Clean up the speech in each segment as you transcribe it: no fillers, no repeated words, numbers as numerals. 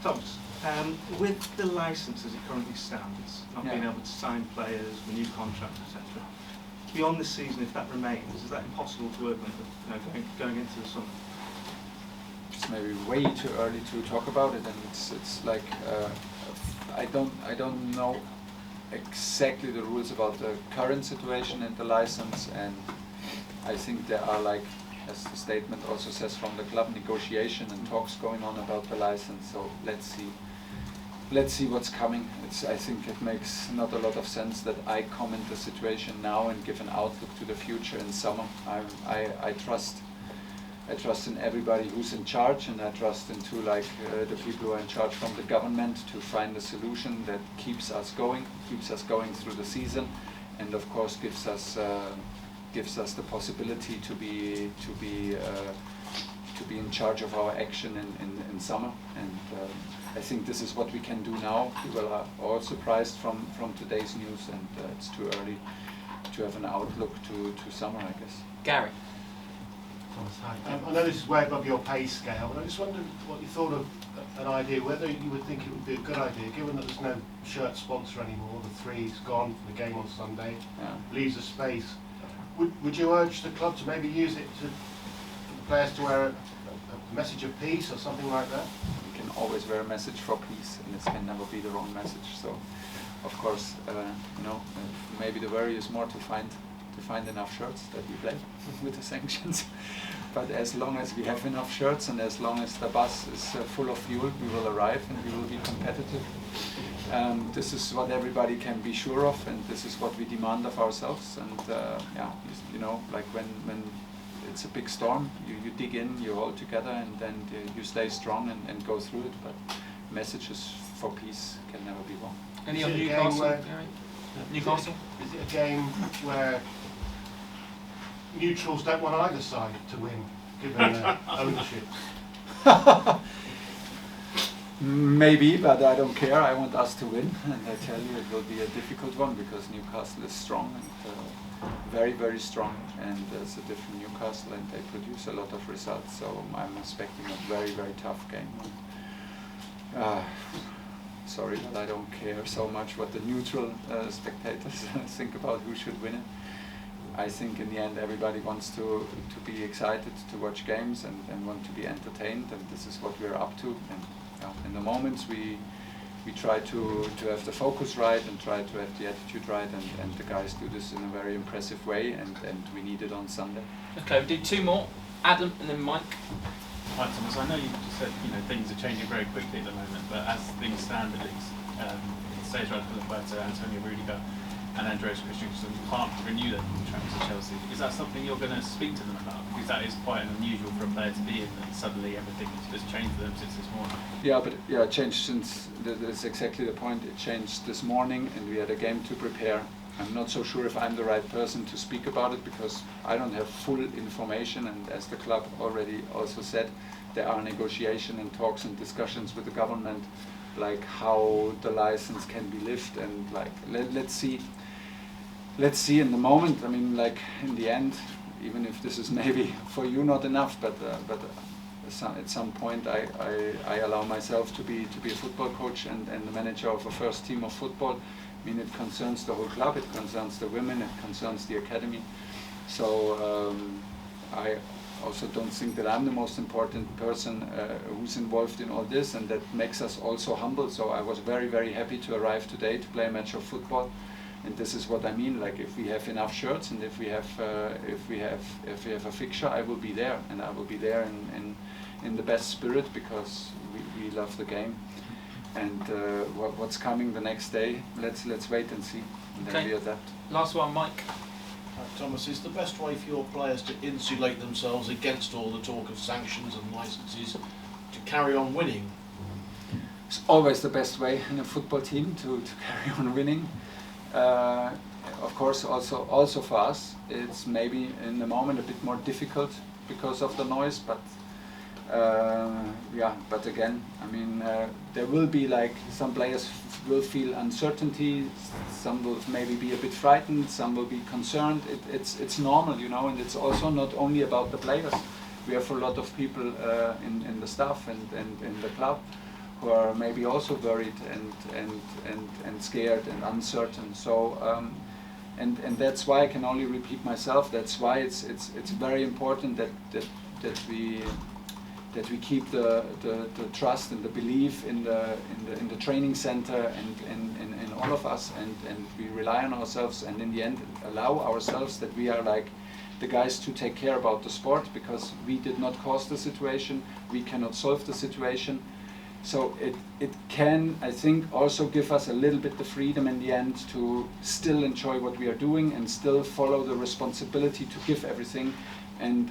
Thomas, with the licence as it currently stands, not being able to sign players, renew contracts, etc., beyond this season, if that remains, is that impossible to work with, going into the summer? It's maybe way too early to talk about it, and it's like I don't know exactly the rules about the current situation and the license, and I think there are, like, as the statement also says from the club, negotiation and talks going on about the license. So let's see what's coming. I think it makes not a lot of sense that I comment the situation now and give an outlook to the future in summer. I trust in everybody who's in charge, and I trust into the people who are in charge from the government to find a solution that keeps us going through the season, and of course gives us the possibility to be in charge of our action in summer. And I think this is what we can do now. We were all surprised from today's news, and it's too early to have an outlook to summer, I guess. Gary. I know this is way above your pay scale, but I just wondered what you thought of an idea, whether you would think it would be a good idea, given that there's no shirt sponsor anymore, the three's gone for the game on Sunday, leaves a space. Would you urge the club to maybe use it for the players to wear a message of peace or something like that? You can always wear a message for peace, and this can never be the wrong message. So, of course, maybe the worry is more to find enough shirts that we play with the sanctions. But as long as we have enough shirts and as long as the bus is full of fuel, we will arrive and we will be competitive. This is what everybody can be sure of, and this is what we demand of ourselves. And like when it's a big storm, you dig in, you hold together, and then you stay strong and go through it. But messages for peace can never be wrong. Any on Newcastle? Newcastle? Is it a game where neutrals don't want either side to win, given their ownership? Maybe, but I don't care. I want us to win, and I tell you, it will be a difficult one because Newcastle is strong and very, very strong, and there's a different Newcastle, and they produce a lot of results. So I'm expecting a very, very tough game. Sorry, but I don't care so much what the neutral spectators think about who should win it. I think in the end everybody wants to be excited to watch games and want to be entertained, and this is what we're up to. And in the moments we try to have the focus right and try to have the attitude right, and the guys do this in a very impressive way, and we need it on Sunday. Okay, we'll do two more. Adam and then Mike. Hi Thomas, I know you just said things are changing very quickly at the moment, but as things stand at least, Cesar Azpilicueta, Antonio Rudiger and Andreas Christensen can't renew their contracts at Chelsea. Is that something you're going to speak to them about? Because that is quite unusual for a player to be in, and suddenly everything has changed for them since this morning. Yeah, but it changed since, that's exactly the point. It changed this morning, and we had a game to prepare. I'm not so sure if I'm the right person to speak about it because I don't have full information, and as the club already also said, there are negotiation and talks and discussions with the government, like how the license can be lifted, and like let's see in the moment. I mean, like in the end, even if this is maybe for you not enough, but at some point I allow myself to be a football coach and the manager of a first team of football. I mean, it concerns the whole club, it concerns the women, it concerns the academy. So I also don't think that I'm the most important person who's involved in all this, and that makes us also humble. So I was very, very happy to arrive today to play a match of football, and this is what I mean. Like, if we have enough shirts and if we have a fixture, I will be there, and I will be there in the best spirit because we love the game. And what's coming the next day, let's wait and see, and then we adapt. Last one, Mike. Thomas, is the best way for your players to insulate themselves against all the talk of sanctions and licences to carry on winning? It's always the best way in a football team to carry on winning. Of course, also for us, it's maybe in the moment a bit more difficult because of the noise, but but again, I mean, there will be, like, some players will feel uncertainty, some will maybe be a bit frightened, some will be concerned. It's normal, and it's also not only about the players. We have a lot of people in the staff and in the club who are maybe also worried and scared and uncertain. So and that's why I can only repeat myself. That's why it's very important that we keep the trust and the belief in the training center and in all of us, and we rely on ourselves, and in the end allow ourselves that we are like the guys to take care about the sport, because we did not cause the situation, we cannot solve the situation. So it can, I think, also give us a little bit the freedom in the end to still enjoy what we are doing and still follow the responsibility to give everything and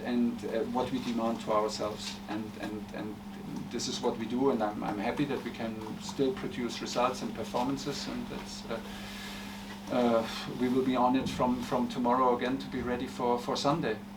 what we demand to ourselves. And this is what we do, and I'm happy that we can still produce results and performances, and that's we will be on it from tomorrow again to be ready for Sunday.